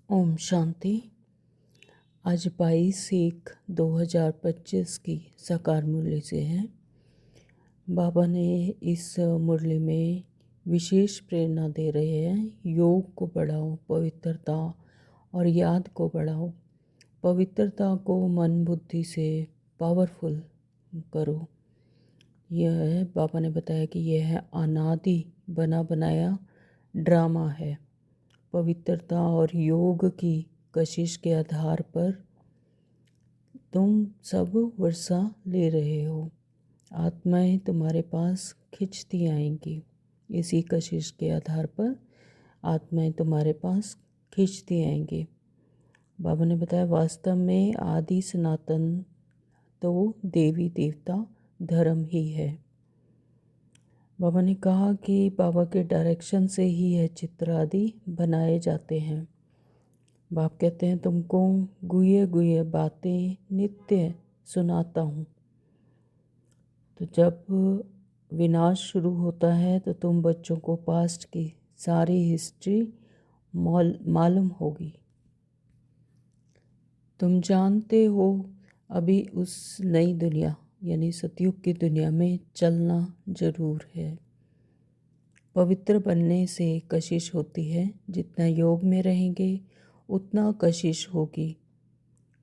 ओम शांति। आज 22/1/2025 की साकार मुरली से है। बाबा ने इस मुरली में विशेष प्रेरणा दे रहे हैं। योग को बढ़ाओ, पवित्रता और याद को बढ़ाओ। पवित्रता को मन बुद्धि से पावरफुल करो। यह है, बाबा ने बताया कि यह है अनादि बना बनाया ड्रामा है। पवित्रता और योग की कशिश के आधार पर तुम सब वर्षा ले रहे हो। आत्माएं तुम्हारे पास खिंचती आएंगी। इसी कशिश के आधार पर आत्माएं तुम्हारे पास खिंचती आएंगी। बाबा ने बताया वास्तव में आदि सनातन तो देवी देवता धर्म ही है। बाबा ने कहा कि बाबा के डायरेक्शन से ही यह चित्र आदि बनाए जाते हैं। बाप कहते हैं तुमको गुये गुये बातें नित्य सुनाता हूँ। तो जब विनाश शुरू होता है तो तुम बच्चों को पास्ट की सारी हिस्ट्री मालूम होगी। तुम जानते हो अभी उस नई दुनिया यानी सतयुग की दुनिया में चलना जरूर है। पवित्र बनने से कशिश होती है। जितना योग में रहेंगे उतना कशिश होगी।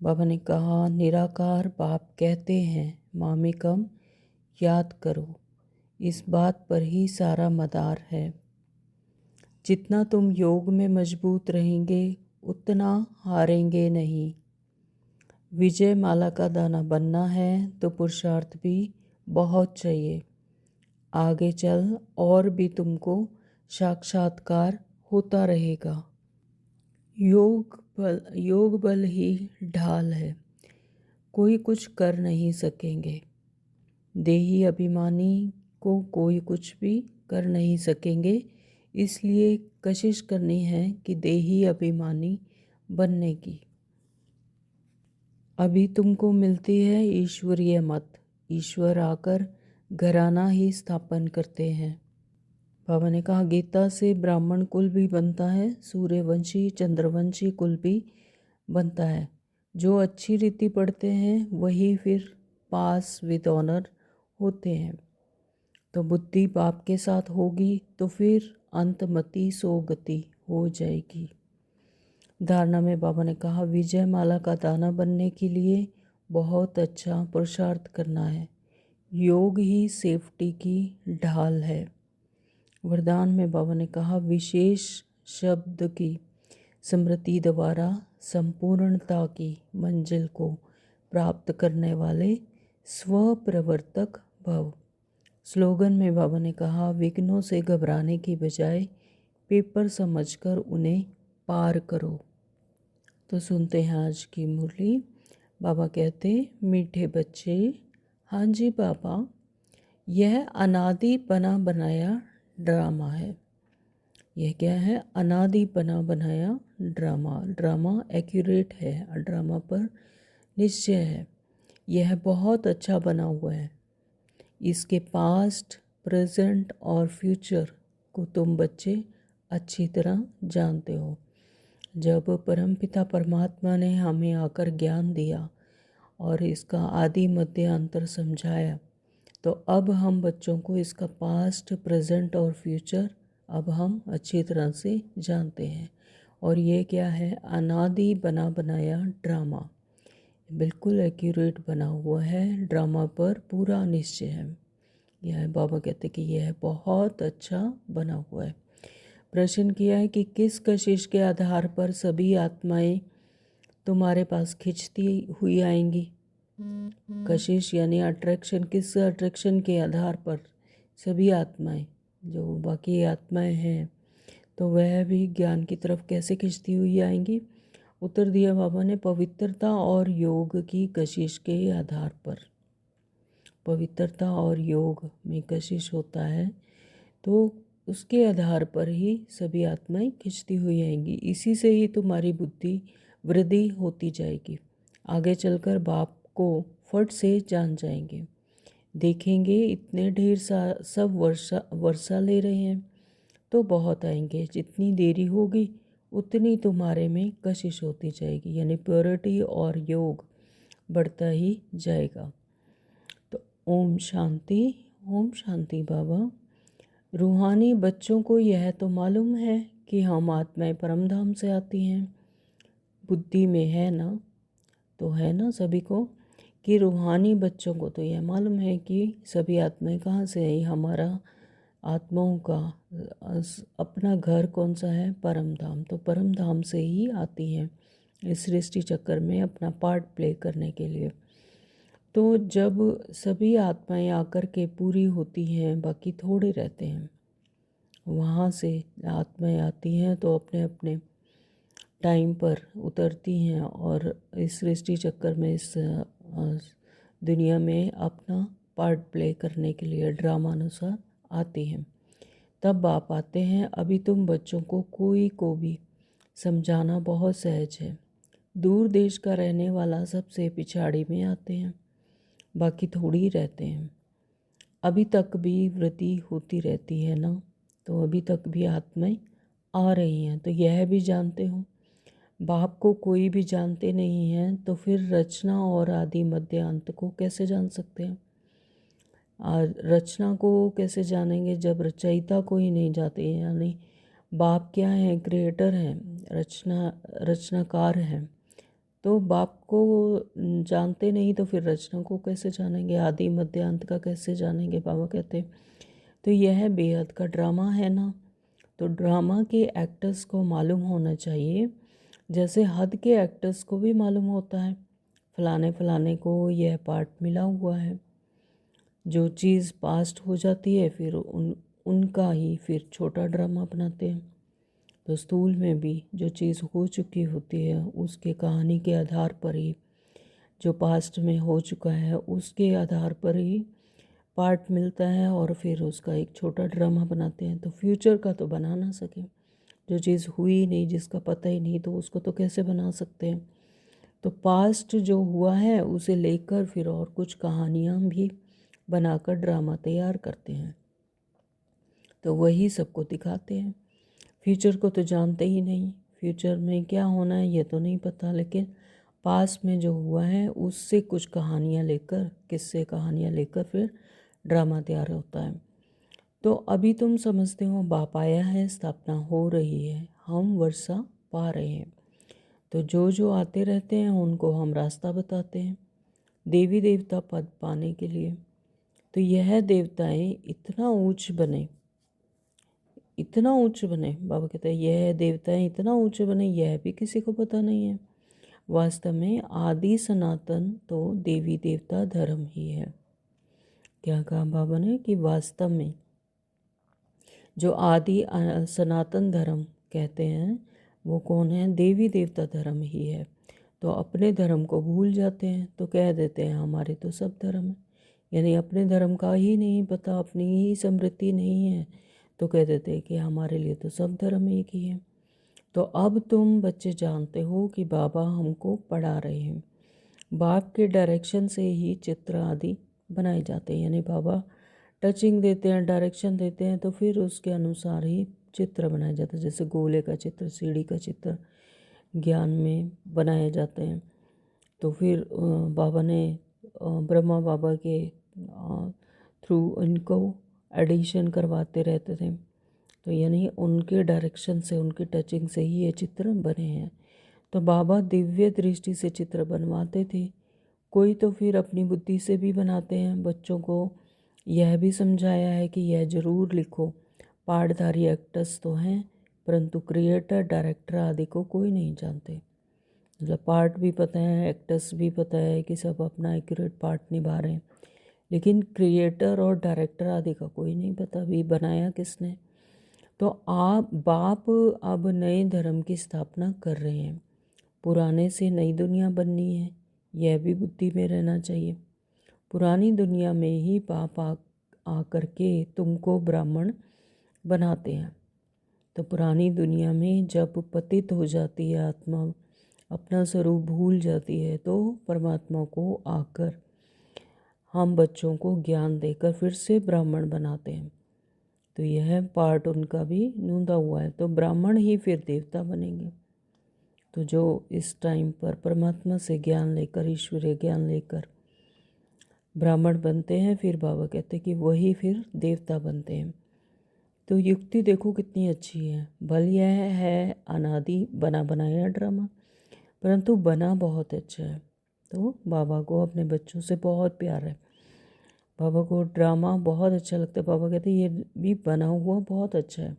बाबा ने कहा निराकार बाप कहते हैं मामिकम याद करो। इस बात पर ही सारा मदार है। जितना तुम योग में मजबूत रहेंगे उतना हारेंगे नहीं। विजय माला का दाना बनना है तो पुरुषार्थ भी बहुत चाहिए। आगे चल और भी तुमको साक्षात्कार होता रहेगा। योग बल ही ढाल है। कोई कुछ कर नहीं सकेंगे। देही अभिमानी को कोई कुछ भी कर नहीं सकेंगे। इसलिए कोशिश करनी है कि देही अभिमानी बनने की। अभी तुमको मिलती है ईश्वरीय मत। ईश्वर आकर घराना ही स्थापन करते हैं। बाबा ने कहा गीता से ब्राह्मण कुल भी बनता है, सूर्यवंशी चंद्रवंशी कुल भी बनता है। जो अच्छी रीति पढ़ते हैं वही फिर पास विद ऑनर होते हैं। तो बुद्धि बाप के साथ होगी तो फिर अंतमति सोगति हो जाएगी। धारणा में बाबा ने कहा विजय माला का दाना बनने के लिए बहुत अच्छा पुरुषार्थ करना है। योग ही सेफ्टी की ढाल है। वरदान में बाबा ने कहा विशेष शब्द की स्मृति द्वारा संपूर्णता की मंजिल को प्राप्त करने वाले स्वप्रवर्तक भव। स्लोगन में बाबा ने कहा विघ्नों से घबराने की बजाय पेपर समझकर उन्हें पार करो। तो सुनते हैं आज की मुरली। बाबा कहते मीठे बच्चे, हाँ जी बाबा, यह अनादि बना बनाया ड्रामा है। यह क्या है? अनादि बना बनाया ड्रामा। ड्रामा एक्यूरेट है, ड्रामा पर निश्चय है। यह बहुत अच्छा बना हुआ है। इसके पास्ट, प्रेजेंट और फ्यूचर को तुम बच्चे अच्छी तरह जानते हो। जब परमपिता परमात्मा ने हमें आकर ज्ञान दिया और इसका आदि मध्य अंतर समझाया, तो अब हम बच्चों को इसका पास्ट, प्रेजेंट और फ्यूचर अब हम अच्छी तरह से जानते हैं। और ये क्या है? अनादि बना बनाया ड्रामा। बिल्कुल एक्यूरेट बना हुआ है। ड्रामा पर पूरा निश्चय है। यह बाबा कहते कि यह बहुत अच्छा बना हुआ है। प्रश्न किया है कि किस कशिश के आधार पर सभी आत्माएं तुम्हारे पास खिंचती हुई आएंगी। कशिश यानी अट्रैक्शन। किस अट्रैक्शन के आधार पर सभी आत्माएं, जो बाकी आत्माएं हैं, तो वह भी ज्ञान की तरफ कैसे खिंचती हुई आएंगी? उत्तर दिया बाबा ने पवित्रता और योग की कशिश के आधार पर। पवित्रता और योग में कशिश होता है तो उसके आधार पर ही सभी आत्माएं खिंचती हुई आएंगी। इसी से ही तुम्हारी बुद्धि वृद्धि होती जाएगी। आगे चलकर बाप को फट से जान जाएंगे। देखेंगे इतने ढेर सब वर्षा ले रहे हैं तो बहुत आएंगे। जितनी देरी होगी उतनी तुम्हारे में कशिश होती जाएगी, यानी प्योरिटी और योग बढ़ता ही जाएगा। तो ओम शांति बाबा। रूहानी बच्चों को यह तो मालूम है कि हम आत्माएं परमधाम से आती हैं, बुद्धि में है ना, तो है ना सभी को कि रूहानी बच्चों को तो यह मालूम है कि सभी आत्माएं कहाँ से आई। हमारा आत्माओं का अपना घर कौन सा है? परम धाम। तो परम धाम से ही आती हैं इस सृष्टि चक्कर में अपना पार्ट प्ले करने के लिए। तो जब सभी आत्माएं आकर के पूरी होती हैं, बाकी थोड़े रहते हैं, वहाँ से आत्माएं आती हैं तो अपने अपने टाइम पर उतरती हैं और इस सृष्टि चक्कर में इस दुनिया में अपना पार्ट प्ले करने के लिए ड्रामा अनुसार आती हैं। तब बाप आते हैं। अभी तुम बच्चों को कोई को भी समझाना बहुत सहज है। दूर देश का रहने वाला सबसे पिछाड़ी में आते हैं, बाकी थोड़ी रहते हैं। अभी तक भी वृद्धि होती रहती है ना, तो अभी तक भी आत्माएं आ रही हैं। तो यह भी जानते हो, बाप को कोई भी जानते नहीं हैं तो फिर रचना और आदि मध्य अंत को कैसे जान सकते हैं? रचना को कैसे जानेंगे जब रचयिता को ही नहीं जाते? यानी बाप क्या है? क्रिएटर हैं, रचनाकार हैं। तो बाप को जानते नहीं तो फिर रचना को कैसे जानेंगे? आदि मध्य अंत का कैसे जानेंगे? बाबा कहते। तो यह बेहद का ड्रामा है ना। तो ड्रामा के एक्टर्स को मालूम होना चाहिए, जैसे हद के एक्टर्स को भी मालूम होता है फलाने फलाने को यह पार्ट मिला हुआ है। जो चीज़ पास्ट हो जाती है फिर उनका ही फिर छोटा ड्रामा बनाते हैं। तो स्थूल में भी जो चीज़ हो चुकी होती है उसके कहानी के आधार पर ही, जो पास्ट में हो चुका है उसके आधार पर ही पार्ट मिलता है और फिर उसका एक छोटा ड्रामा बनाते हैं। तो फ्यूचर का तो बना ना सके, जो चीज़ हुई नहीं, जिसका पता ही नहीं, तो उसको तो कैसे बना सकते हैं? तो पास्ट जो हुआ है उसे लेकर फिर और कुछ कहानियाँ भी बनाकर ड्रामा तैयार करते हैं, तो वही सबको दिखाते हैं। फ्यूचर को तो जानते ही नहीं, फ्यूचर में क्या होना है ये तो नहीं पता, लेकिन पास में जो हुआ है उससे कुछ कहानियाँ लेकर, किस्से कहानियाँ लेकर फिर ड्रामा तैयार होता है। तो अभी तुम समझते हो बाप आया है, स्थापना हो रही है, हम वर्षा पा रहे हैं। तो जो जो आते रहते हैं उनको हम रास्ता बताते हैं देवी देवता पद पाने के लिए। तो यह देवताएं इतना ऊंच बने, इतना ऊंच बने, बाबा कहते हैं यह देवताएं इतना ऊंचे बने यह भी किसी को पता नहीं है। वास्तव में आदि सनातन तो देवी देवता धर्म ही है। क्या कहा बाबा ने कि वास्तव में जो आदि सनातन धर्म कहते हैं वो कौन है? देवी देवता धर्म ही है। तो अपने धर्म को भूल जाते हैं, तो कह देते हैं हमारे तो सब धर्म है, यानी अपने धर्म का ही नहीं पता, अपनी ही समृद्धि नहीं है, तो कह देते हैं कि हमारे लिए तो सब धर्म एक ही है। तो अब तुम बच्चे जानते हो कि बाबा हमको पढ़ा रहे हैं। बाप के डायरेक्शन से ही चित्र आदि बनाए जाते हैं, यानी बाबा टचिंग देते हैं, डायरेक्शन देते हैं, तो फिर उसके अनुसार ही चित्र बनाया जाता है। जैसे गोले का चित्र, सीढ़ी का चित्र ज्ञान में बनाए जाते हैं। तो फिर बाबा ने ब्रह्मा बाबा के थ्रू इनको एडिशन करवाते रहते थे। तो यानी उनके डायरेक्शन से, उनकी टचिंग से ही ये चित्र बने हैं। तो बाबा दिव्य दृष्टि से चित्र बनवाते थे। कोई तो फिर अपनी बुद्धि से भी बनाते हैं। बच्चों को यह भी समझाया है कि यह ज़रूर लिखो, पार्टधारी एक्टर्स तो हैं परंतु क्रिएटर, डायरेक्टर आदि को कोई नहीं जानते। मतलब पार्ट भी पता है, एक्टर्स भी पता है कि सब अपना एक्यूरेट पार्ट निभा रहे हैं, लेकिन क्रिएटर और डायरेक्टर आदि का कोई नहीं पता भी बनाया किसने। तो आप बाप अब नए धर्म की स्थापना कर रहे हैं, पुराने से नई दुनिया बननी है, यह भी बुद्धि में रहना चाहिए। पुरानी दुनिया में ही बाप आकर के तुमको ब्राह्मण बनाते हैं। तो पुरानी दुनिया में जब पतित हो जाती है आत्मा, अपना स्वरूप भूल जाती है, तो परमात्मा को आकर हम बच्चों को ज्ञान देकर फिर से ब्राह्मण बनाते हैं। तो यह पार्ट उनका भी नूंदा हुआ है। तो ब्राह्मण ही फिर देवता बनेंगे। तो जो इस टाइम पर परमात्मा से ज्ञान लेकर, ईश्वरीय ज्ञान लेकर ब्राह्मण बनते हैं, फिर बाबा कहते हैं कि वही फिर देवता बनते हैं। तो युक्ति देखो कितनी अच्छी है। भले यह है अनादि बना बनाया ड्रामा, परंतु बना बहुत अच्छा है। तो बाबा को अपने बच्चों से बहुत प्यार है। बाबा को ड्रामा बहुत अच्छा लगता है। बाबा कहते हैं ये भी बना हुआ बहुत अच्छा है।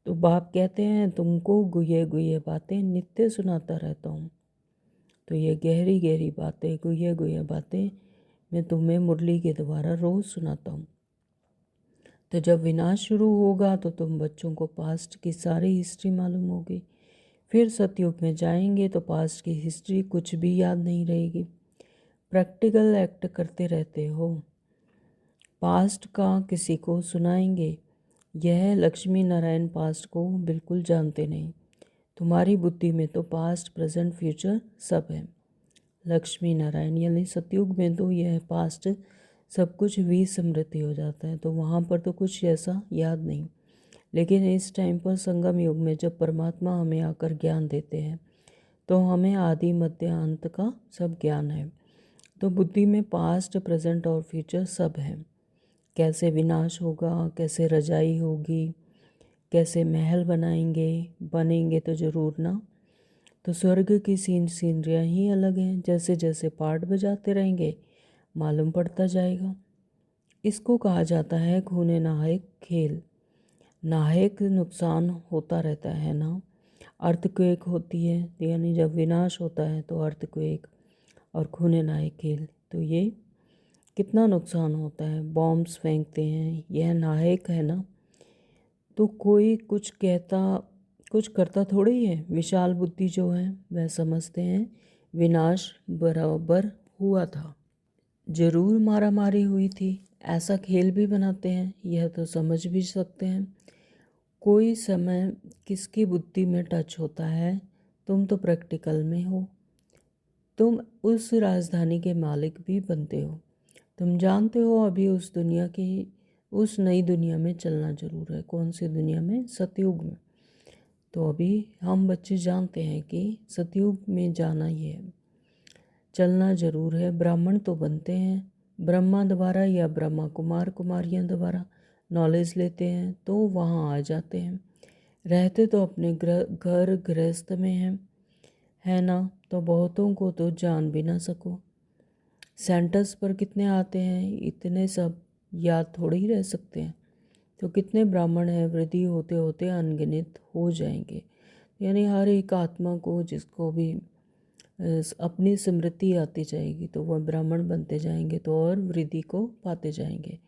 तो बाप कहते हैं तुमको गुये गुये बातें नित्य सुनाता रहता हूँ। तो ये गहरी गहरी बातें, गुये गुये बातें मैं तुम्हें मुरली के द्वारा रोज़ सुनाता हूँ। तो जब विनाश शुरू होगा तो तुम बच्चों को पास्ट की सारी हिस्ट्री मालूम होगी। फिर सतयुग में जाएंगे तो पास्ट की हिस्ट्री कुछ भी याद नहीं रहेगी। प्रैक्टिकल एक्ट करते रहते हो, पास्ट का किसी को सुनाएंगे। यह लक्ष्मी नारायण पास्ट को बिल्कुल जानते नहीं। तुम्हारी बुद्धि में तो पास्ट, प्रेजेंट, फ्यूचर सब है। लक्ष्मी नारायण यानी सतयुग में तो यह पास्ट सब कुछ विस्मृति हो जाता है, तो वहाँ पर तो कुछ ऐसा याद नहीं। लेकिन इस टाइम पर संगम युग में जब परमात्मा हमें आकर ज्ञान देते हैं तो हमें आदि मध्य अंत का सब ज्ञान है। तो बुद्धि में पास्ट, प्रेजेंट और फ्यूचर सब है। कैसे विनाश होगा, कैसे रजाई होगी, कैसे महल बनेंगे तो ज़रूर ना। तो स्वर्ग की सीनरियाँ ही अलग हैं। जैसे जैसे पार्ट बजाते रहेंगे मालूम पड़ता जाएगा। इसको कहा जाता है खूने नाहक खेल। नाहक नुकसान होता रहता है ना। अर्थक्वेक होती है, यानी जब विनाश होता है तो अर्थक्वेक, और खूने नाहक खेल तो ये कितना नुकसान होता है। बॉम्ब्स फेंकते हैं, यह नाहक है ना। तो कोई कुछ करता थोड़ी ही है। विशाल बुद्धि जो है वह समझते हैं विनाश बराबर हुआ था, जरूर मारा मारी हुई थी। ऐसा खेल भी बनाते हैं, यह तो समझ भी सकते हैं। कोई समय किसकी बुद्धि में टच होता है, तुम तो प्रैक्टिकल में हो। तुम उस राजधानी के मालिक भी बनते हो। तुम जानते हो अभी उस नई दुनिया में चलना जरूर है। कौन सी दुनिया में? सतयुग में। तो अभी हम बच्चे जानते हैं कि सतयुग में जाना ही है, चलना जरूर है। ब्राह्मण तो बनते हैं ब्रह्मा द्वारा या ब्रह्मा कुमार कुमारियाँ द्वारा नॉलेज लेते हैं तो वहाँ आ जाते हैं। रहते तो अपने घर गृहस्थ में है ना। तो बहुतों को तो जान भी ना सको। सेंटर्स पर कितने आते हैं, इतने सब याद थोड़ी ही रह सकते हैं। तो कितने ब्राह्मण हैं, वृद्धि होते होते अनगिनत हो जाएंगे। यानी हर एक आत्मा को, जिसको भी अपनी स्मृति आती जाएगी तो वह ब्राह्मण बनते जाएंगे, तो और वृद्धि को पाते जाएंगे।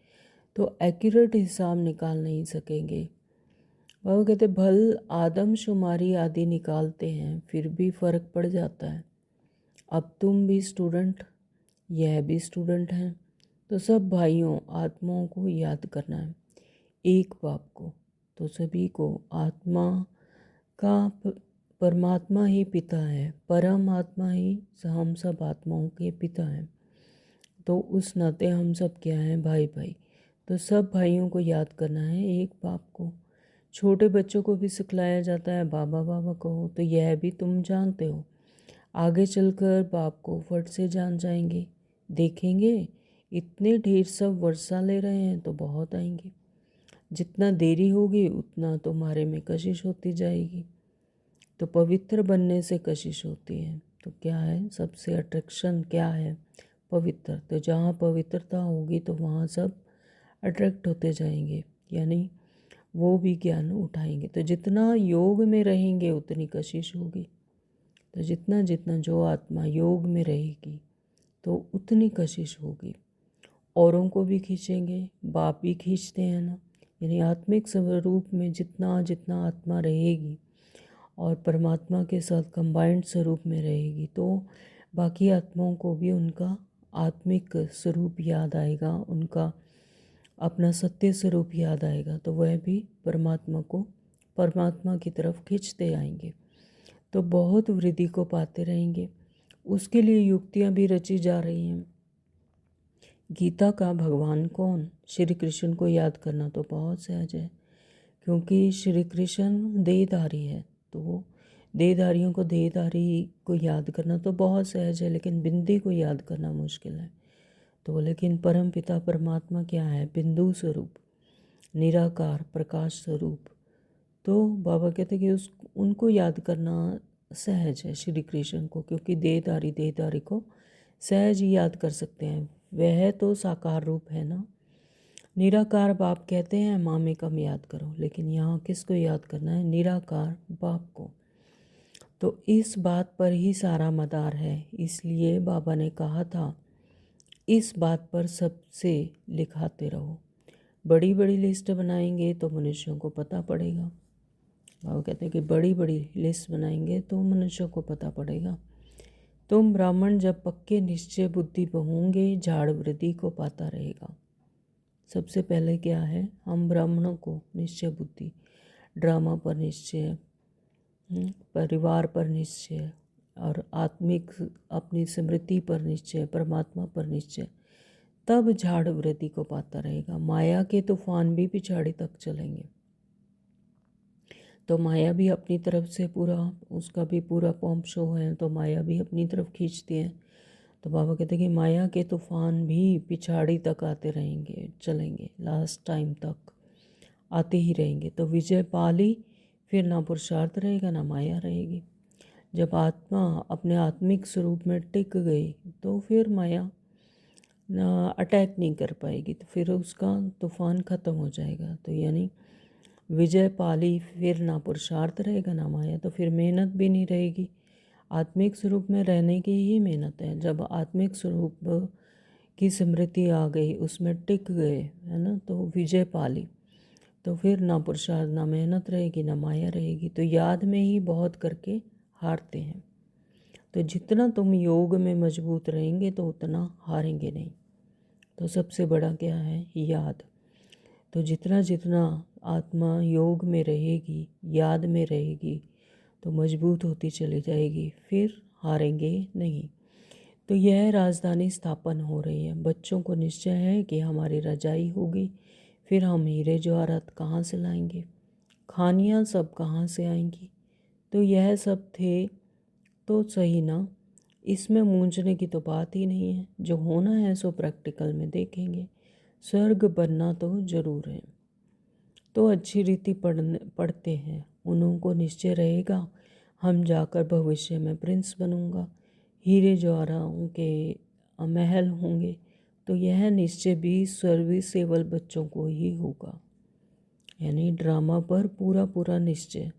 तो एक्यूरेट हिसाब निकाल नहीं सकेंगे। वह कहते भल आदमशुमारी आदि निकालते हैं फिर भी फ़र्क पड़ जाता है। अब तुम भी स्टूडेंट, यह भी स्टूडेंट हैं, तो सब भाइयों आत्माओं को याद करना है, एक बाप को। तो सभी को आत्मा का परमात्मा ही पिता है, परम आत्मा ही हम सब आत्माओं के पिता हैं। तो उस नाते हम सब क्या हैं? भाई भाई। तो सब भाइयों को याद करना है, एक बाप को। छोटे बच्चों को भी सिखलाया जाता है बाबा बाबा कहो, तो यह भी तुम जानते हो। आगे चलकर बाप को फट से जान जाएंगे, देखेंगे इतने ढेर सब वर्षा ले रहे हैं तो बहुत आएंगे। जितना देरी होगी उतना तुम्हारे में कशिश होती जाएगी। तो पवित्र बनने से कशिश होती है। तो क्या है सबसे अट्रैक्शन क्या है? पवित्र। तो जहाँ पवित्रता होगी तो वहाँ सब अट्रैक्ट होते जाएंगे, यानी वो भी ज्ञान उठाएंगे। तो जितना योग में रहेंगे उतनी कशिश होगी। तो जितना जितना जो आत्मा योग में रहेगी तो उतनी कशिश होगी। औरों को भी खींचेंगे, बाप भी खींचते हैं ना। यानी आत्मिक स्वरूप में जितना जितना आत्मा रहेगी और परमात्मा के साथ कंबाइंड स्वरूप में रहेगी तो बाकी आत्माओं को भी उनका आत्मिक स्वरूप याद आएगा, उनका अपना सत्य स्वरूप याद आएगा, तो वह भी परमात्मा की तरफ खींचते आएंगे। तो बहुत वृद्धि को पाते रहेंगे। उसके लिए युक्तियाँ भी रची जा रही हैं। गीता का भगवान कौन? श्री कृष्ण को याद करना तो बहुत सहज है, क्योंकि श्री कृष्ण देहधारी है। तो देहधारियों को, देहधारी को याद करना तो बहुत सहज है, लेकिन बिंदी को याद करना मुश्किल है। तो लेकिन परम पिता परमात्मा क्या है? बिंदु स्वरूप, निराकार, प्रकाश स्वरूप। तो बाबा कहते हैं कि उनको याद करना सहज है, श्री कृष्ण को, क्योंकि देहधारी को सहज ही याद कर सकते हैं। वह तो साकार रूप है ना। निराकार बाप कहते हैं माँ में कम याद करो, लेकिन यहाँ किसको याद करना है? निराकार बाप को। तो इस बात पर ही सारा मदार है। इसलिए बाबा ने कहा था इस बात पर सबसे लिखाते रहो। बड़ी बड़ी लिस्ट बनाएंगे तो मनुष्यों को पता पड़ेगा। बाबा कहते हैं कि बड़ी बड़ी लिस्ट बनाएंगे तो मनुष्यों को पता पड़ेगा। तुम ब्राह्मण जब पक्के निश्चय बुद्धि पर होंगे, झाड़ वृद्धि को पाता रहेगा। सबसे पहले क्या है? हम ब्राह्मणों को निश्चय बुद्धि, ड्रामा पर निश्चय, परिवार पर निश्चय, और आत्मिक अपनी स्मृति पर निश्चय, परमात्मा पर निश्चय, तब झाड़ वृद्धि को पाता रहेगा। माया के तूफान भी पिछाड़ी तक चलेंगे। तो माया भी अपनी तरफ से पूरा, उसका भी पूरा पॉम्प शो है, तो माया भी अपनी तरफ खींचती है। तो बाबा कहते हैं कि माया के तूफान भी पिछाड़ी तक आते रहेंगे, चलेंगे, लास्ट टाइम तक आते ही रहेंगे। तो विजय पाली, फिर ना पुरुषार्थ रहेगा ना माया रहेगी। जब आत्मा अपने आत्मिक स्वरूप में टिक गई तो फिर माया ना अटैक नहीं कर पाएगी, तो फिर उसका तूफान ख़त्म हो जाएगा। तो यानी विजय पाली, फिर ना पुरुषार्थ रहेगा ना माया, तो फिर मेहनत भी नहीं रहेगी। आत्मिक स्वरूप में रहने की ही मेहनत है। जब आत्मिक स्वरूप की स्मृति आ गई, उसमें टिक गए, है ना, तो विजय पाली, तो फिर ना पुरुषार्थ, ना मेहनत रहेगी, ना माया रहेगी। तो याद में ही बहुत करके हारते हैं। तो जितना तुम योग में मजबूत रहेंगे तो उतना हारेंगे नहीं। तो सबसे बड़ा क्या है? याद। तो जितना जितना आत्मा योग में रहेगी, याद में रहेगी, तो मजबूत होती चली जाएगी, फिर हारेंगे नहीं। तो यह राजधानी स्थापन हो रही है। बच्चों को निश्चय है कि हमारी रजाई होगी, फिर हम हीरे जवाहरात कहाँ से लाएंगे, खानियाँ सब कहाँ से आएंगी। तो यह सब थे तो सही ना, इसमें मूंझने की तो बात ही नहीं है। जो होना है सो प्रैक्टिकल में देखेंगे। स्वर्ग बनना तो ज़रूर है। तो अच्छी रीति पढ़ते हैं, उनको निश्चय रहेगा हम जाकर भविष्य में प्रिंस बनूंगा, हीरे जवाहरातों के महल होंगे। तो यह निश्चय भी सर्विसेबल बच्चों को ही होगा, यानी ड्रामा पर पूरा पूरा निश्चय।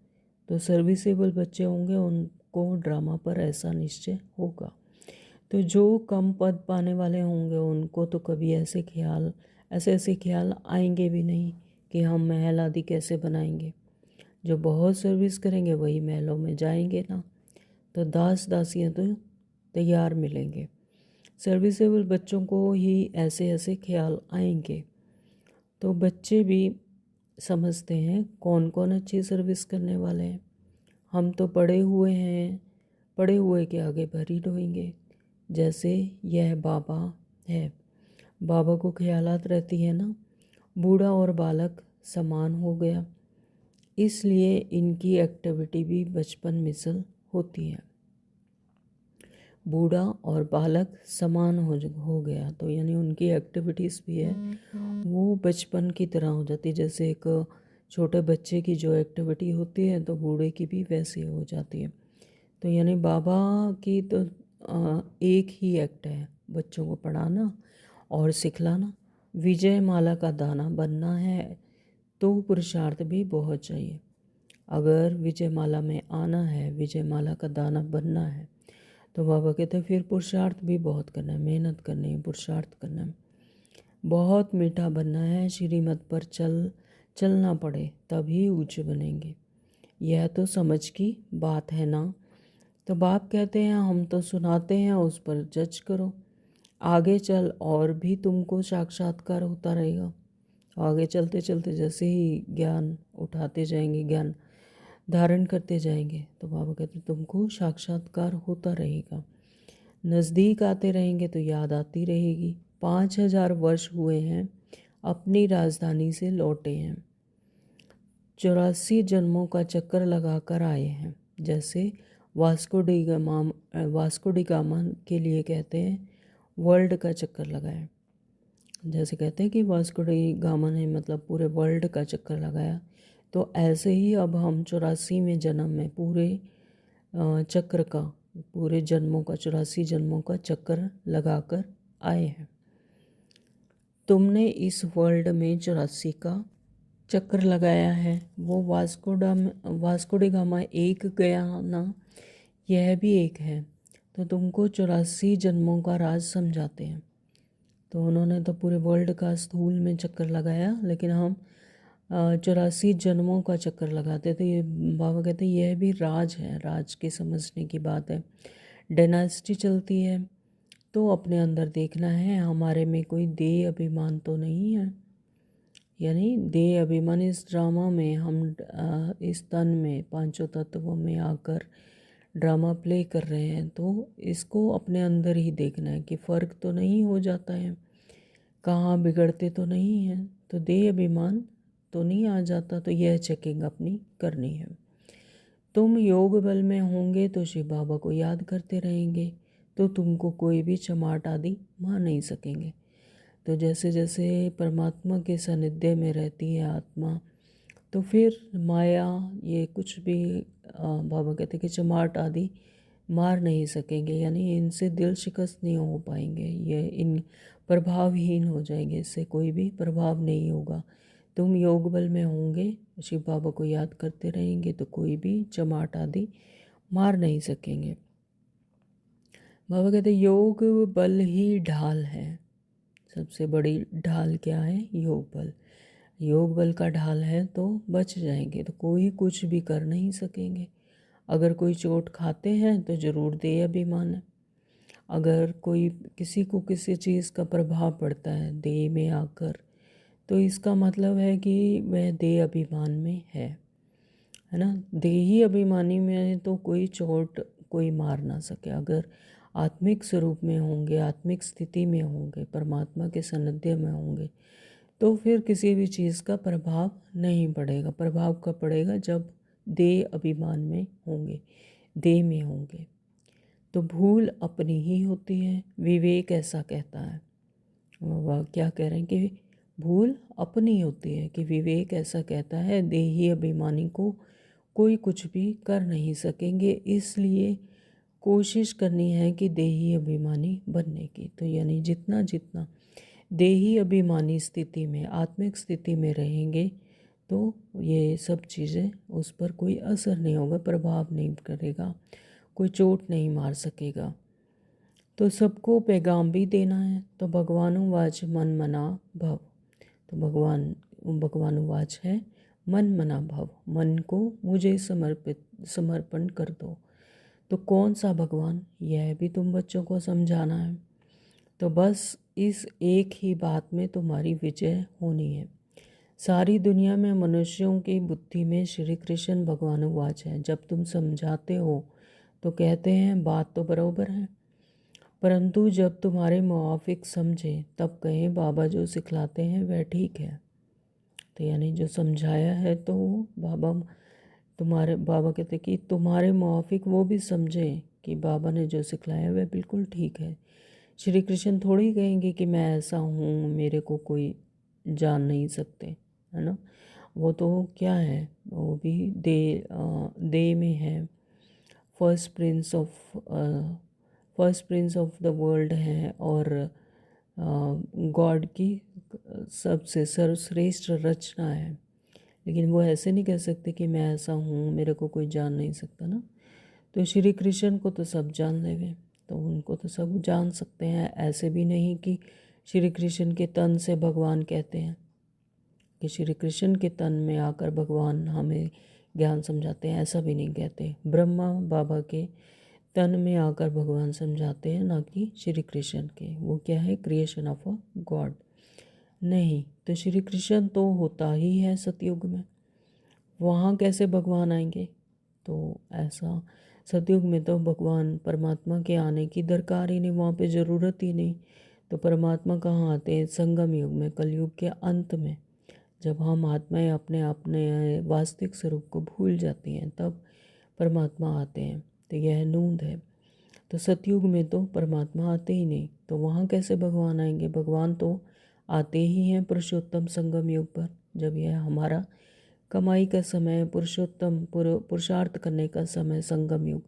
तो सर्विसेबल बच्चे होंगे, उनको ड्रामा पर ऐसा निश्चय होगा। तो जो कम पद पाने वाले होंगे उनको तो कभी ऐसे ऐसे ख्याल आएंगे भी नहीं कि हम महल आदि कैसे बनाएंगे। जो बहुत सर्विस करेंगे वही महलों में जाएंगे ना। तो दास दासियाँ तो तैयार मिलेंगे। सर्विसेबल बच्चों को ही ऐसे ऐसे ख्याल आएंगे। तो बच्चे भी समझते हैं कौन कौन अच्छी सर्विस करने वाले हैं। हम तो पढ़े हुए हैं, पढ़े हुए के आगे भरी ढोएंगे। जैसे यह बाबा है, बाबा को ख्यालात रहती है ना, बूढ़ा और बालक समान हो गया, इसलिए इनकी एक्टिविटी भी बचपन मिसल होती है। बूढ़ा और बालक समान हो गया, तो यानी उनकी एक्टिविटीज़ भी है वो बचपन की तरह हो जाती है। जैसे एक छोटे बच्चे की जो एक्टिविटी होती है तो बूढ़े की भी वैसी हो जाती है। तो यानी बाबा की तो एक ही एक्ट है, बच्चों को पढ़ाना और सिखलाना। विजय माला का दाना बनना है तो पुरुषार्थ भी बहुत चाहिए। अगर विजय माला में आना है, विजय माला का दाना बनना है, तो बाबा कहते हैं फिर पुरुषार्थ भी बहुत करना है, मेहनत करनी है, पुरुषार्थ करना है, बहुत मीठा बनना है। श्रीमत पर चलना पड़े तभी ऊंचे बनेंगे। यह तो समझ की बात है ना। तो बाप कहते हैं हम तो सुनाते हैं, उस पर जज करो। आगे चल और भी तुमको साक्षात्कार होता रहेगा। आगे चलते चलते जैसे ही ज्ञान उठाते जाएंगे, ज्ञान धारण करते जाएंगे, तो बाबा कहते हैं तुमको साक्षात्कार होता रहेगा। नज़दीक आते रहेंगे तो याद आती रहेगी, 5000 वर्ष हुए हैं अपनी राजधानी से लौटे हैं। 84 जन्मों का चक्कर लगाकर आए हैं। जैसे वास्को डी गामा के लिए कहते हैं वर्ल्ड का चक्कर लगाया। जैसे कहते हैं कि वास्को डी गामा ने मतलब पूरे वर्ल्ड का चक्कर लगाया, तो ऐसे ही अब हम 84वें जन्म में चक्र का पूरे जन्मों का 84 जन्मों का चक्कर लगाकर आए हैं। तुमने इस वर्ल्ड में 84 का चक्कर लगाया है। वो वास्को डी गामा एक गया ना, यह भी एक है, तो तुमको 84 जन्मों का राज समझाते हैं। तो उन्होंने तो पूरे वर्ल्ड का स्थूल में चक्कर लगाया, लेकिन हम 84 जन्मों का चक्कर लगाते। तो ये बाबा कहते हैं यह भी राज है, राज के समझने की बात है। डायनास्टी चलती है तो अपने अंदर देखना है हमारे में कोई देह अभिमान तो नहीं है। यानी देह अभिमान इस ड्रामा में हम इस तन में पांचों तत्वों में आकर ड्रामा प्ले कर रहे हैं, तो इसको अपने अंदर ही देखना है कि फ़र्क तो नहीं हो जाता है, कहाँ बिगड़ते तो नहीं हैं, तो देह अभिमान तो नहीं आ जाता। तो यह चेकिंग अपनी करनी है। तुम योग बल में होंगे तो शिव बाबा को याद करते रहेंगे, तो तुमको कोई भी चमाट आदि मार नहीं सकेंगे। तो जैसे जैसे परमात्मा के सानिध्य में रहती है आत्मा, तो फिर माया ये कुछ भी बाबा कहते कि चमाट आदि मार नहीं सकेंगे, यानी इनसे दिल शिकस्त नहीं हो पाएंगे, ये इन प्रभावहीन हो जाएंगे, इससे कोई भी प्रभाव नहीं होगा। तुम योग बल में होंगे, शिव बाबा को याद करते रहेंगे, तो कोई भी चमाट आदि मार नहीं सकेंगे। बाबा कहते योग बल ही ढाल है। सबसे बड़ी ढाल क्या है? योग बल। योग बल का ढाल है तो बच जाएंगे, तो कोई कुछ भी कर नहीं सकेंगे। अगर कोई चोट खाते हैं तो ज़रूर देह अभिमान है। अगर कोई किसी को किसी चीज़ का प्रभाव पड़ता है देह में आकर, तो इसका मतलब है कि वह देह अभिमान में है ना। देही अभिमानी में तो कोई चोट कोई मार ना सके। अगर आत्मिक स्वरूप में होंगे, आत्मिक स्थिति में होंगे, परमात्मा के सानिध्य में होंगे, तो फिर किसी भी चीज़ का प्रभाव नहीं पड़ेगा। प्रभाव कब पड़ेगा? जब देह अभिमान में होंगे, देह में होंगे। तो भूल अपनी ही होती है, विवेक ऐसा कहता है। वह क्या कह रहे हैं कि भूल अपनी होती है, कि विवेक ऐसा कहता है देही अभिमानी को कोई कुछ भी कर नहीं सकेंगे, इसलिए कोशिश करनी है कि देही अभिमानी बनने की। तो यानी जितना जितना देही अभिमानी स्थिति में, आत्मिक स्थिति में रहेंगे, तो ये सब चीज़ें उस पर कोई असर नहीं होगा, प्रभाव नहीं करेगा, कोई चोट नहीं मार सकेगा। तो सबको पैगाम भी देना है। तो भगवानुवाच मन मना भव। तो भगवानुवाच है मन मना भव, मन को मुझे समर्पण कर दो। तो कौन सा भगवान? यह भी तुम बच्चों को समझाना है। तो बस इस एक ही बात में तुम्हारी विजय होनी है। सारी दुनिया में मनुष्यों की बुद्धि में श्री कृष्ण भगवानुवाच है। जब तुम समझाते हो तो कहते हैं बात तो बराबर है, परंतु जब तुम्हारे मुआफिक समझे तब कहें बाबा जो सिखलाते हैं वह ठीक है। तो यानी जो समझाया है तो बाबा कहते कि तुम्हारे मुआफिक वो भी समझे कि बाबा ने जो सिखलाया वह बिल्कुल ठीक है। श्री कृष्ण थोड़ी कहेंगे कि मैं ऐसा हूँ, मेरे को कोई जान नहीं सकते, है ना। वो तो क्या है, वो भी दे में है। First Prince of the world है, और गॉड की सबसे सर्वश्रेष्ठ रचना है। लेकिन वो ऐसे नहीं कह सकते कि मैं ऐसा हूँ, मेरे को कोई जान नहीं सकता ना। तो श्री कृष्ण को तो सब जान लेंगे, तो उनको तो सब जान सकते हैं। ऐसे भी नहीं कि श्री कृष्ण के तन से भगवान कहते हैं कि श्री कृष्ण के तन में आकर भगवान हमें ज्ञान समझाते हैं, ऐसा भी नहीं कहते। ब्रह्मा बाबा के तन में आकर भगवान समझाते हैं, ना कि श्री कृष्ण के। वो क्या है? क्रिएशन ऑफ अ गॉड नहीं। तो श्री कृष्ण तो होता ही है सतयुग में, वहाँ कैसे भगवान आएंगे? तो ऐसा सतयुग में तो भगवान परमात्मा के आने की दरकार ही नहीं, वहाँ पे ज़रूरत ही नहीं। तो परमात्मा कहाँ आते हैं? संगम युग में, कलयुग के अंत में, जब हम आत्माएं अपने अपने वास्तविक स्वरूप को भूल जाती हैं तब परमात्मा आते हैं। तो यह नूंद है। तो सतयुग में तो परमात्मा आते ही नहीं, तो वहाँ कैसे भगवान आएंगे? भगवान तो आते ही हैं पुरुषोत्तम संगम युग पर, जब यह हमारा कमाई का समय, पुरुषोत्तम पुरुषार्थ करने का समय, संगम युग,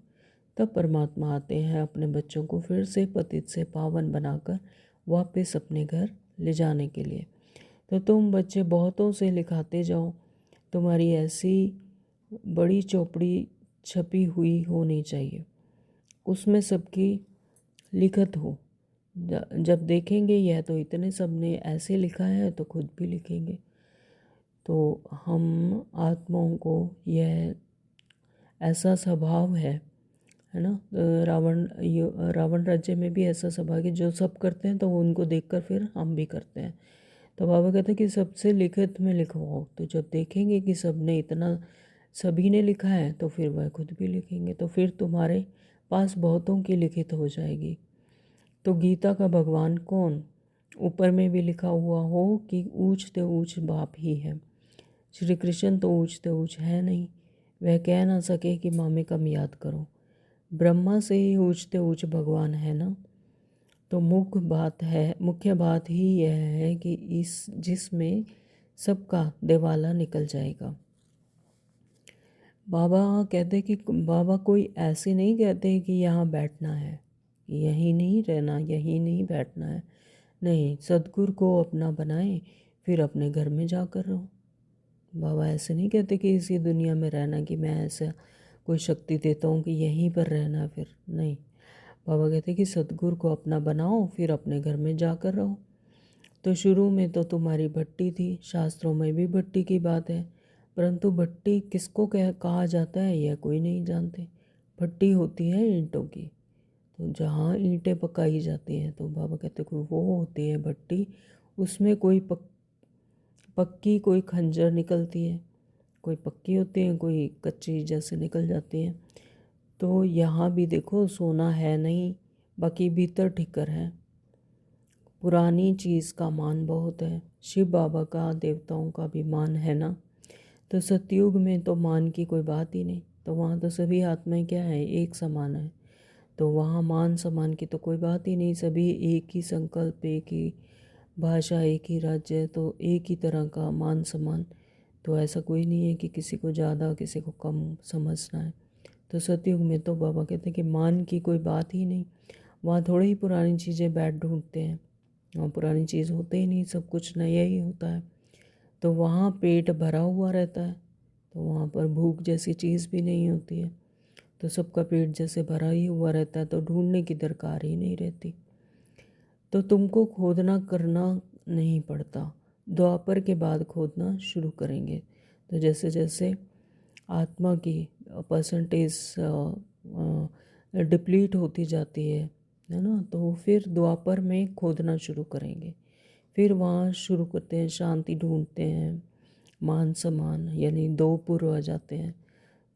तब परमात्मा आते हैं अपने बच्चों को फिर से पतित से पावन बनाकर वापस अपने घर ले जाने के लिए। तो तुम बच्चे बहुतों से लिखाते जाओ, तुम्हारी ऐसी बड़ी चौपड़ी छपी हुई होनी चाहिए, उसमें सबकी लिखत हो। जब देखेंगे यह तो इतने सब ने ऐसे लिखा है तो खुद भी लिखेंगे। तो हम आत्माओं को यह ऐसा स्वभाव है ना। रावण राज्य में भी ऐसा स्वभाव है कि जो सब करते हैं तो वो उनको देखकर फिर हम भी करते हैं। तो बाबा कहते हैं कि सबसे लिखित में लिखवाओ, तो जब देखेंगे कि सबने इतना, सभी ने लिखा है तो फिर वह खुद भी लिखेंगे, तो फिर तुम्हारे पास बहुतों की लिखित हो जाएगी। तो गीता का भगवान कौन? ऊपर में भी लिखा हुआ हो कि ऊंचते ऊंच बाप ही है। श्री कृष्ण तो ऊंचते ऊंच है नहीं, वह कह ना सके कि मामे कम याद करो। ब्रह्मा से ही ऊंचते ऊंच भगवान है ना। तो मुख्य बात ही यह है कि जिसमें सबका दिवाला निकल जाएगा। बाबा कहते कि बाबा कोई ऐसे नहीं कहते कि यहाँ बैठना है, यहीं नहीं रहना, यहीं नहीं बैठना है। नहीं, सद्गुरु को अपना बनाए फिर अपने घर में जाकर रहो। बाबा ऐसे नहीं कहते कि इसी दुनिया में रहना, कि मैं ऐसा कोई शक्ति देता हूँ कि यहीं पर रहना, फिर नहीं। बाबा कहते कि सद्गुरु को अपना बनाओ फिर अपने घर में जाकर रहो। तो शुरू में तो तुम्हारी भट्टी थी, शास्त्रों में भी भट्टी की बात है, परंतु भट्टी किसको कहा जाता है यह कोई नहीं जानते। भट्टी होती है ईंटों की, तो जहाँ ईंटें पकाई जाती हैं, तो बाबा कहते कोई वो होती है भट्टी, उसमें कोई पक्की कोई खंजर निकलती है, कोई पक्की होती है, कोई कच्ची जैसे निकल जाती है। तो यहाँ भी देखो सोना है नहीं, बाकी भीतर ठिकर है। पुरानी चीज़ का मान बहुत है, शिव बाबा का, देवताओं का भी मान है ना। तो सतयुग में तो मान की कोई बात ही नहीं, तो वहाँ तो सभी आत्माएं क्या है, एक समान है। तो वहाँ मान सम्मान की तो कोई बात ही नहीं, सभी एक ही संकल्प, एक ही भाषा, एक ही राज्य, तो एक ही तरह का मान सम्मान। तो ऐसा कोई नहीं है कि किसी को ज़्यादा किसी को कम समझना है। तो सतयुग में तो बाबा कहते हैं कि मान की कोई बात ही नहीं। वहाँ थोड़ी ही पुरानी चीज़ें बैठ ढूंढते हैं, वहाँ पुरानी चीज़ होते ही नहीं, सब कुछ नया ही होता है। तो वहाँ पेट भरा हुआ रहता है, तो वहाँ पर भूख जैसी चीज़ भी नहीं होती है। तो सबका पेट जैसे भरा ही हुआ रहता है, तो ढूंढने की दरकार ही नहीं रहती। तो तुमको खोदना करना नहीं पड़ता, द्वापर के बाद खोदना शुरू करेंगे। तो जैसे जैसे आत्मा की परसेंटेज डिप्लीट होती जाती है ना, तो फिर द्वापर में खोदना शुरू करेंगे। फिर वहाँ शुरू करते हैं, शांति ढूंढते हैं, मान सम्मान, यानी दो पूर्व आ जाते हैं,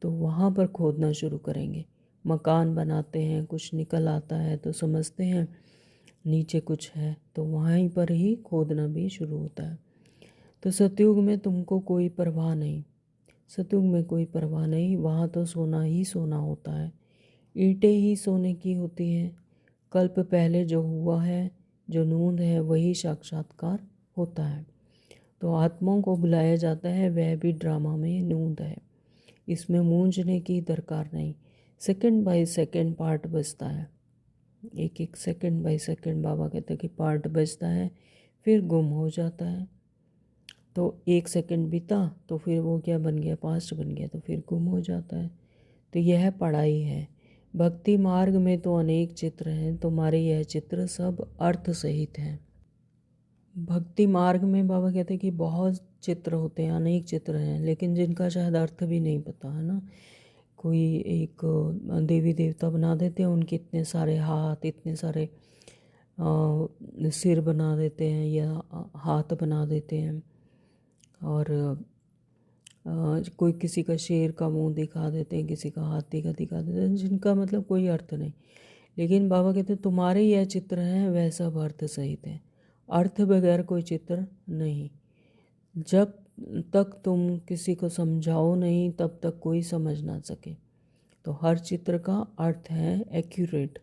तो वहाँ पर खोदना शुरू करेंगे। मकान बनाते हैं, कुछ निकल आता है तो समझते हैं नीचे कुछ है, तो वहीं पर ही खोदना भी शुरू होता है। तो सतयुग में तुमको कोई परवाह नहीं, सतयुग में कोई परवाह नहीं, वहाँ तो सोना ही सोना होता है, ईंटें ही सोने की होती हैं। कल्प पहले जो हुआ है, जो नूंद है, वही साक्षात्कार होता है। तो आत्माओं को बुलाया जाता है, वह भी ड्रामा में नूंद है, इसमें मूंझने की दरकार नहीं। सेकंड बाय सेकंड पार्ट बजता है, एक एक सेकंड बाय सेकंड बाबा कहते हैं कि पार्ट बजता है, फिर गुम हो जाता है। तो एक सेकंड बीता तो फिर वो क्या बन गया, पास्ट बन गया, तो फिर गुम हो जाता है। तो यह पढ़ाई है। भक्ति मार्ग में तो अनेक चित्र हैं, तुम्हारे यह चित्र सब अर्थ सहित हैं। भक्ति मार्ग में बाबा कहते हैं कि बहुत चित्र होते हैं, अनेक चित्र हैं, लेकिन जिनका शायद अर्थ भी नहीं पता है ना। कोई एक देवी देवता बना देते हैं, उनके इतने सारे हाथ, इतने सारे सिर बना देते हैं या हाथ बना देते हैं, और कोई किसी का शेर का मुंह दिखा देते हैं, किसी का हाथी का दिखा देते हैं, जिनका मतलब कोई अर्थ नहीं। लेकिन बाबा कहते तुम्हारे यह चित्र हैं वह सब अर्थ सहित हैं, अर्थ बगैर कोई चित्र नहीं। जब तक तुम किसी को समझाओ नहीं तब तक कोई समझ ना सके। तो हर चित्र का अर्थ है एक्यूरेट,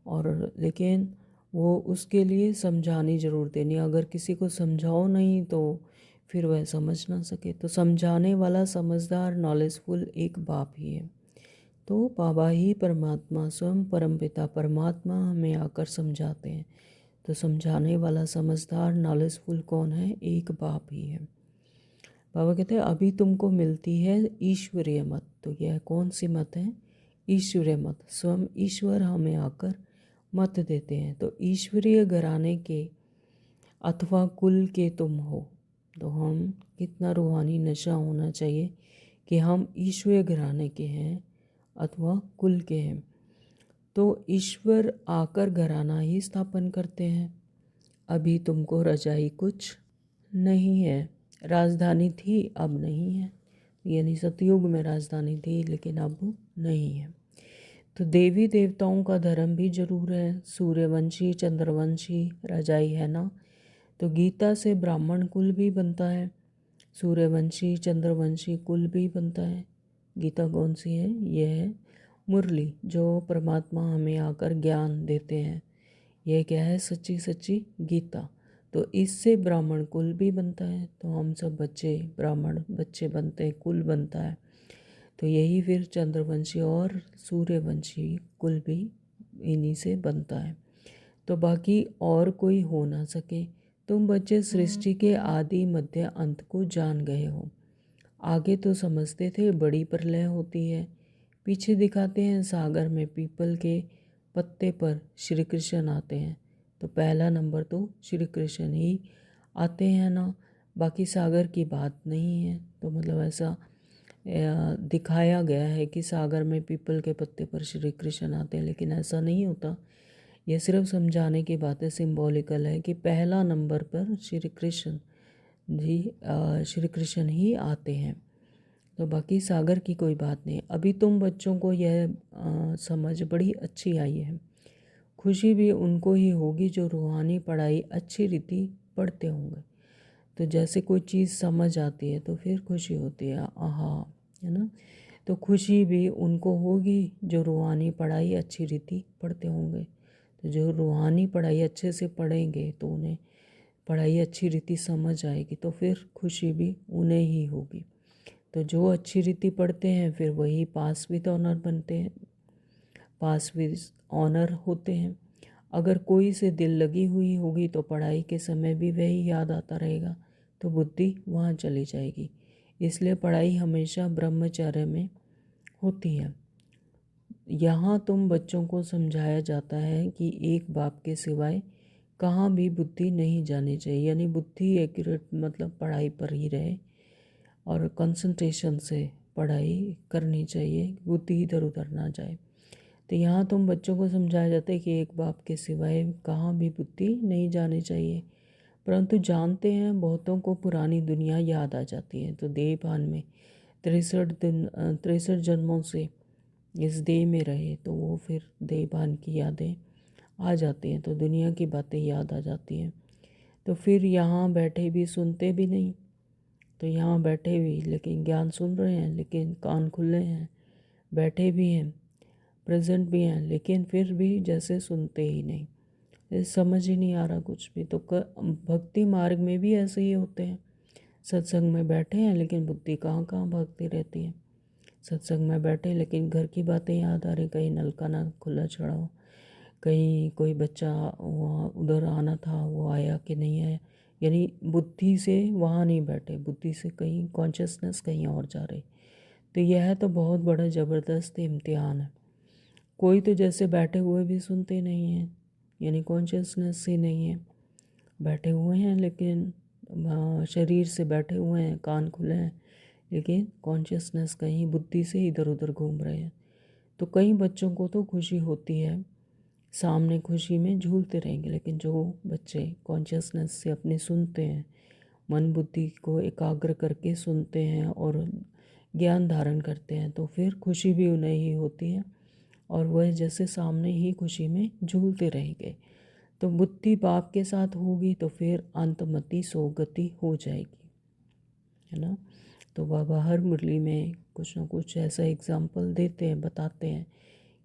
और लेकिन वो उसके लिए समझाने ज़रूरत है नहीं। अगर किसी को समझाओ नहीं तो फिर वह समझ ना सके। तो समझाने वाला समझदार नॉलेजफुल एक बाप ही है। तो बाबा ही परमात्मा स्वयं परमपिता परमात्मा हमें आकर समझाते हैं। तो समझाने वाला समझदार नॉलेजफुल कौन है? एक बाप ही है। बाबा कहते हैं अभी तुमको मिलती है ईश्वरीय मत। तो यह कौन सी मत है? ईश्वरीय मत। स्वयं ईश्वर हमें आकर मत देते हैं। तो ईश्वरीय घराने के अथवा कुल के तुम हो। तो हम कितना रूहानी नशा होना चाहिए कि हम ईश्वरीय घराने के हैं अथवा कुल के हैं। तो ईश्वर आकर घराना ही स्थापन करते हैं। अभी तुमको रजाई कुछ नहीं है। राजधानी थी अब नहीं है, यानी सतयुग में राजधानी थी लेकिन अब नहीं है। तो देवी देवताओं का धर्म भी जरूर है। सूर्यवंशी चंद्रवंशी रजाई है ना। तो गीता से ब्राह्मण कुल भी बनता है, सूर्यवंशी चंद्रवंशी कुल भी बनता है। गीता कौन सी है? यह है मुरली, जो परमात्मा हमें आकर ज्ञान देते हैं। यह क्या है? सच्ची सच्ची गीता। तो इससे ब्राह्मण कुल भी बनता है। तो हम सब बच्चे ब्राह्मण बच्चे बनते हैं, कुल बनता है। तो यही फिर चंद्रवंशी और सूर्यवंशी कुल भी इन्हीं से बनता है। तो बाकी और कोई हो ना सके। तुम बच्चे सृष्टि के आदि मध्य अंत को जान गए हो। आगे तो समझते थे बड़ी प्रलय होती है, पीछे दिखाते हैं सागर में पीपल के पत्ते पर श्री कृष्ण आते हैं। तो पहला नंबर तो श्री कृष्ण ही आते हैं ना, बाकी सागर की बात नहीं है। तो मतलब ऐसा दिखाया गया है कि सागर में पीपल के पत्ते पर श्री कृष्ण आते हैं, लेकिन ऐसा नहीं होता। यह सिर्फ समझाने की बात है, सिंबॉलिकल है कि पहला नंबर पर श्री कृष्ण श्री कृष्ण ही आते हैं। तो बाकी सागर की कोई बात नहीं। अभी तुम बच्चों को यह समझ बड़ी अच्छी आई है। खुशी भी उनको ही होगी जो रूहानी पढ़ाई अच्छी रीति पढ़ते होंगे। तो जैसे कोई चीज़ समझ आती है तो फिर खुशी होती है, आहा, है ना। तो खुशी भी उनको होगी जो रूहानी पढ़ाई अच्छी रीति पढ़ते होंगे। तो जो रूहानी पढ़ाई अच्छे से पढ़ेंगे तो उन्हें पढ़ाई अच्छी रीति समझ आएगी, तो फिर खुशी भी उन्हें ही होगी। तो जो अच्छी रीति पढ़ते हैं फिर वही पास विद ऑनर बनते हैं, पास विद ऑनर होते हैं। अगर कोई से दिल लगी हुई होगी तो पढ़ाई के समय भी वही याद आता रहेगा, तो बुद्धि वहाँ चली जाएगी। इसलिए पढ़ाई हमेशा ब्रह्मचर्य में होती है। यहाँ तुम बच्चों को समझाया जाता है कि एक बाप के सिवाय कहाँ भी बुद्धि नहीं जानी चाहिए, यानी बुद्धि एक्यूरेट मतलब पढ़ाई पर ही रहे और कंसंट्रेशन से पढ़ाई करनी चाहिए, बुद्धि इधर उधर ना जाए। तो यहाँ तुम बच्चों को समझाया जाता है कि एक बाप के सिवाय कहाँ भी बुद्धि नहीं जानी चाहिए। परंतु जानते हैं बहुतों को पुरानी दुनिया याद आ जाती है। तो देह भान में 63 जन्मों से इस देह में रहे तो वो फिर देह भान की यादें आ जाती हैं, तो दुनिया की बातें याद आ जाती हैं। तो फिर यहाँ बैठे भी सुनते भी नहीं। तो यहाँ बैठे भी लेकिन ज्ञान सुन रहे हैं, लेकिन कान खुले हैं, बैठे भी हैं, प्रेजेंट भी हैं, लेकिन फिर भी जैसे सुनते ही नहीं, समझ ही नहीं आ रहा कुछ भी। तो भक्ति मार्ग में भी ऐसे ही होते हैं। सत्संग में बैठे हैं लेकिन बुद्धि कहाँ कहाँ भागती रहती है। सत्संग में बैठे लेकिन घर की बातें याद आ रही, कहीं नलका ना खुला छोड़ा हो, कहीं कोई बच्चा वहाँ उधर आना था वो आया कि नहीं आया, यानी बुद्धि से वहाँ नहीं बैठे, बुद्धि से कहीं कॉन्शियसनेस कहीं और जा रही। तो यह तो बहुत बड़ा ज़बरदस्त इम्तिहान है। कोई तो जैसे बैठे हुए भी सुनते नहीं हैं, यानी कॉन्शियसनेस ही नहीं है, बैठे हुए हैं लेकिन शरीर से बैठे हुए हैं, कान खुले हैं, लेकिन कॉन्शियसनेस कहीं बुद्धि से इधर उधर घूम रहे हैं। तो कई बच्चों को तो खुशी होती है, सामने खुशी में झूलते रहेंगे, लेकिन जो बच्चे कॉन्शियसनेस से अपने सुनते हैं, मन बुद्धि को एकाग्र करके सुनते हैं और ज्ञान धारण करते हैं, तो फिर खुशी भी उन्हें ही होती है और वह जैसे सामने ही खुशी में झूलते रहेंगे। तो बुद्धि बाप के साथ होगी तो फिर अंतमति सोगति हो जाएगी, है ना। तो बाबा हर मुरली में कुछ ना कुछ ऐसा एग्जाम्पल देते हैं, बताते हैं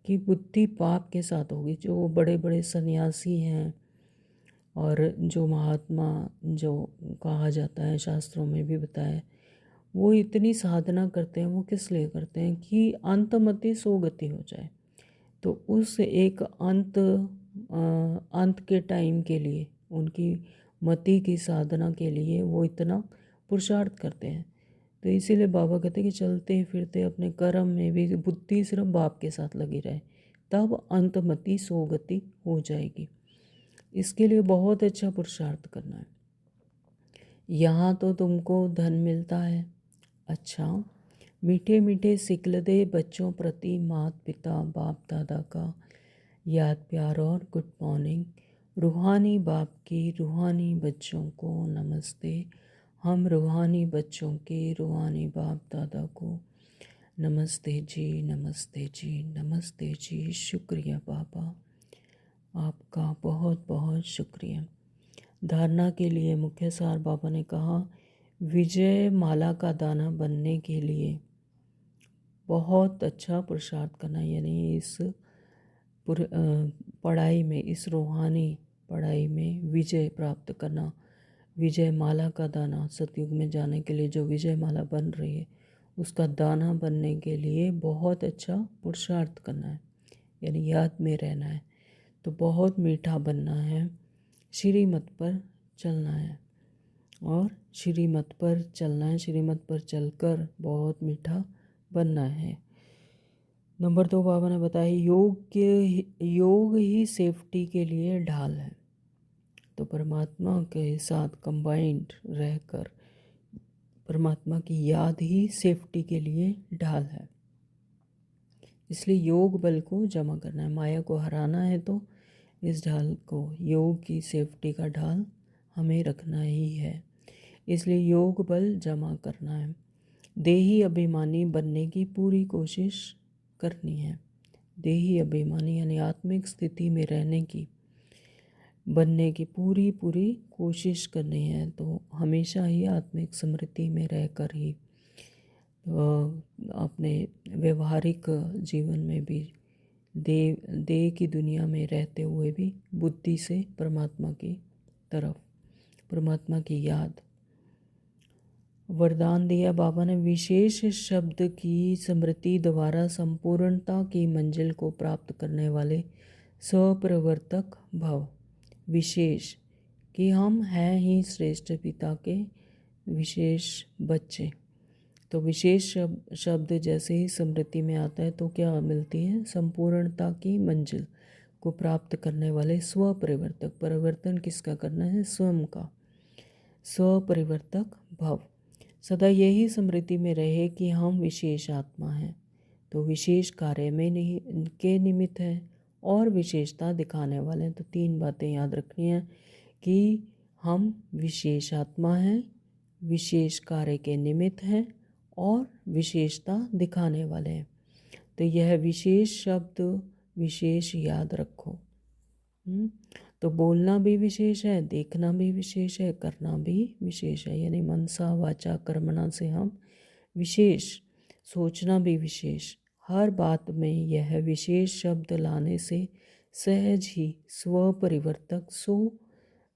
कि बुद्धि बाप के साथ होगी। जो बड़े बड़े सन्यासी हैं और जो महात्मा जो कहा जाता है, शास्त्रों में भी बताया है, वो इतनी साधना करते हैं। वो किस लिए करते हैं कि अंतमति सोगति हो जाए। तो उस एक अंत के टाइम के लिए, उनकी मति की साधना के लिए वो इतना पुरुषार्थ करते हैं। तो इसीलिए बाबा कहते हैं कि चलते फिरते अपने कर्म में भी बुद्धि सिर्फ बाप के साथ लगी रहे, तब अंतमति सोगति हो जाएगी। इसके लिए बहुत अच्छा पुरुषार्थ करना है। यहाँ तो तुमको धन मिलता है, अच्छा, मीठे मीठे सिकलदे बच्चों प्रति माता पिता बाप दादा का याद प्यार और गुड मॉर्निंग। रूहानी बाप की रूहानी बच्चों को नमस्ते। हम रूहानी बच्चों के रूहानी बाप दादा को नमस्ते जी, नमस्ते जी, नमस्ते जी। शुक्रिया बाबा, आपका बहुत बहुत शुक्रिया। धारणा के लिए मुख्य सार बाबा ने कहा, विजय माला का दाना बनने के लिए बहुत अच्छा पुरुषार्थ करना, यानी इस पढ़ाई में, इस रूहानी पढ़ाई में विजय प्राप्त करना। विजय माला का दाना, सतयुग में जाने के लिए जो विजय माला बन रही है उसका दाना बनने के लिए बहुत अच्छा पुरुषार्थ करना है, यानी याद में रहना है। तो बहुत मीठा बनना है, श्रीमत पर चलना है और श्रीमत पर चलना है, श्रीमत पर चलकर बहुत मीठा बनना है। नंबर 2 बाबा ने बताया, योग ही सेफ्टी के लिए ढाल है। तो परमात्मा के साथ कंबाइंड रहकर परमात्मा की याद ही सेफ्टी के लिए ढाल है। इसलिए योग बल को जमा करना है। माया को हराना है तो इस ढाल को, योग की सेफ्टी का ढाल हमें रखना ही है। इसलिए योग बल जमा करना है। देही अभिमानी बनने की पूरी कोशिश करनी है। देही अभिमानी यानी आत्मिक स्थिति में रहने की, बनने की पूरी कोशिश करनी है। तो हमेशा ही आत्मिक स्मृति में रहकर ही अपने व्यवहारिक जीवन में भी देह की दुनिया में रहते हुए भी बुद्धि से परमात्मा की तरफ, परमात्मा की याद। वरदान दिया बाबा ने, विशेष शब्द की स्मृति द्वारा संपूर्णता की मंजिल को प्राप्त करने वाले स्वप्रवर्तक भव। विशेष कि हम हैं ही श्रेष्ठ पिता के विशेष बच्चे। तो विशेष शब्द जैसे ही स्मृति में आता है तो क्या मिलती है, संपूर्णता की मंजिल को प्राप्त करने वाले स्वपरिवर्तक। परिवर्तन किसका करना है, स्वयं का। स्वपरिवर्तक भव, सदा यही स्मृति में रहे कि हम विशेष आत्मा हैं, तो विशेष कार्य में नहीं के निमित्त हैं और विशेषता दिखाने वाले हैं। तो 3 बातें याद रखनी है कि हम विशेष आत्मा हैं, विशेष कार्य के निमित्त हैं और विशेषता दिखाने वाले हैं। तो यह विशेष शब्द विशेष याद रखो। तो बोलना भी विशेष है, देखना भी विशेष है, करना भी विशेष है, यानी मनसा वाचा कर्मणा से हम विशेष, सोचना भी विशेष। हर बात में यह विशेष शब्द लाने से सहज ही स्वपरिवर्तक सो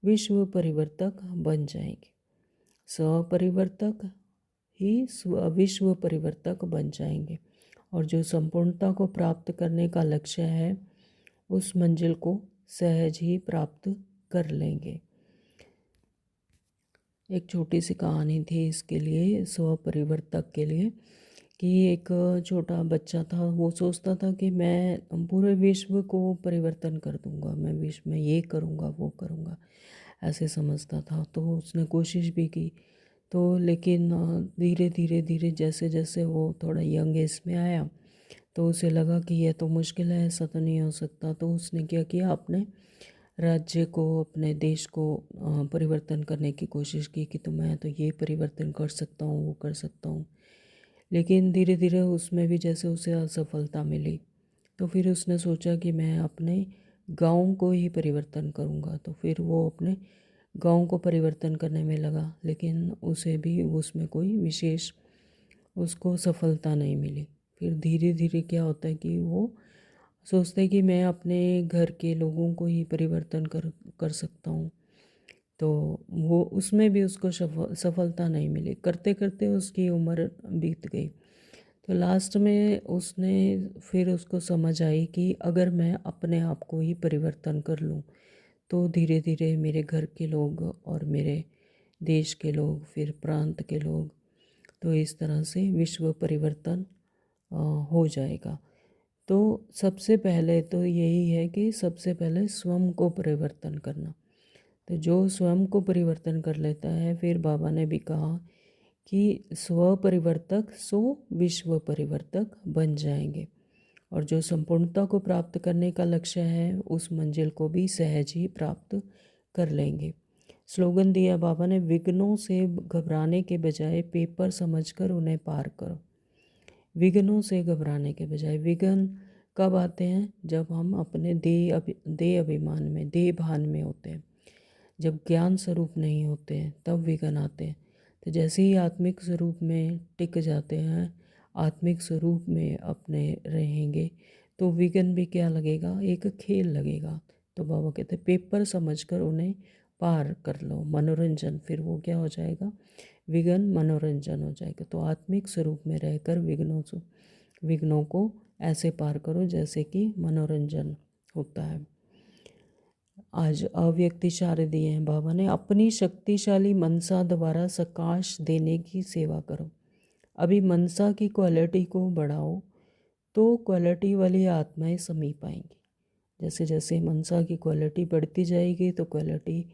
विश्व परिवर्तक बन जाएंगे। स्वपरिवर्तक ही विश्व परिवर्तक बन जाएंगे और जो संपूर्णता को प्राप्त करने का लक्ष्य है उस मंजिल को सहज ही प्राप्त कर लेंगे। एक छोटी सी कहानी थी इसके लिए, स्वपरिवर्तक के लिए, कि एक छोटा बच्चा था। वो सोचता था कि मैं पूरे विश्व को परिवर्तन कर दूंगा, मैं विश्व में ये करूंगा वो करूंगा, ऐसे समझता था। तो उसने कोशिश भी की, तो लेकिन धीरे धीरे जैसे जैसे वो थोड़ा यंग एज में आया तो उसे लगा कि यह तो मुश्किल है, ऐसा तो नहीं हो सकता। तो उसने क्या किया, अपने राज्य को, अपने देश को परिवर्तन करने की कोशिश की कि तो मैं तो ये परिवर्तन कर सकता हूँ, वो कर सकता हूँ। लेकिन धीरे धीरे उसमें भी जैसे उसे असफलता मिली तो फिर उसने सोचा कि मैं अपने गाँव को ही परिवर्तन करूँगा, तो फिर वो अपने गाँव को परिवर्तन करने में लगा, लेकिन उसे भी उसमें कोई विशेष उसको सफलता नहीं मिली। फिर धीरे धीरे क्या होता है कि वो सोचते हैं कि मैं अपने घर के लोगों को ही परिवर्तन कर कर सकता हूँ। तो वो उसमें भी उसको सफलता नहीं मिली, करते करते उसकी उम्र बीत गई। तो लास्ट में उसने फिर उसको समझ आई कि अगर मैं अपने आप को ही परिवर्तन कर लूँ तो धीरे धीरे मेरे घर के लोग और मेरे देश के लोग, फिर प्रांत के लोग, तो इस तरह से विश्व परिवर्तन हो जाएगा। तो सबसे पहले तो यही है कि सबसे पहले स्वयं को परिवर्तन करना। तो जो स्वयं को परिवर्तन कर लेता है, फिर बाबा ने भी कहा कि स्व परिवर्तक सो विश्व परिवर्तक बन जाएंगे, और जो संपूर्णता को प्राप्त करने का लक्ष्य है उस मंजिल को भी सहज ही प्राप्त कर लेंगे। स्लोगन दिया बाबा ने, विघ्नों से घबराने के बजाय पेपर समझकर उन्हें पार करो। विघ्नों से घबराने के बजाय, विघ्न कब आते हैं? जब हम अपने देह अभिमान में, देह भान में होते हैं, जब ज्ञान स्वरूप नहीं होते हैं तब विघ्न आते हैं। तो जैसे ही आत्मिक स्वरूप में टिक जाते हैं, आत्मिक स्वरूप में अपने रहेंगे, तो विघ्न भी क्या लगेगा? एक खेल लगेगा। तो बाबा कहते हैं पेपर समझकर उन्हें पार कर लो, मनोरंजन, फिर वो क्या हो जाएगा? विघ्न मनोरंजन हो जाएगा। तो आत्मिक स्वरूप में रहकर विघ्नों को ऐसे पार करो जैसे कि मनोरंजन होता है। आज अव्यक्त इशारे दिए हैं बाबा ने, अपनी शक्तिशाली मनसा द्वारा सकाश देने की सेवा करो। अभी मनसा की क्वालिटी को बढ़ाओ तो क्वालिटी वाली आत्माएं समीप आएंगी। जैसे जैसे मनसा की क्वालिटी बढ़ती जाएगी तो क्वालिटी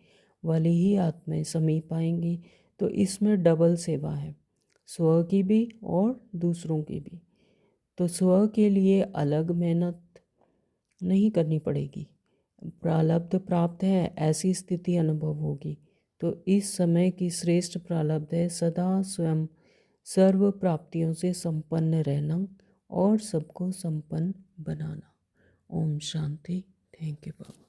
वाली ही आत्माएं समीप आएंगी। तो इसमें डबल सेवा है, स्व की भी और दूसरों की भी। तो स्व के लिए अलग मेहनत नहीं करनी पड़ेगी, प्रारब्ध प्राप्त है ऐसी स्थिति अनुभव होगी। तो इस समय की श्रेष्ठ प्रारब्ध है सदा स्वयं सर्व प्राप्तियों से संपन्न रहना और सबको संपन्न बनाना। Om Shanti. Thank you Baba.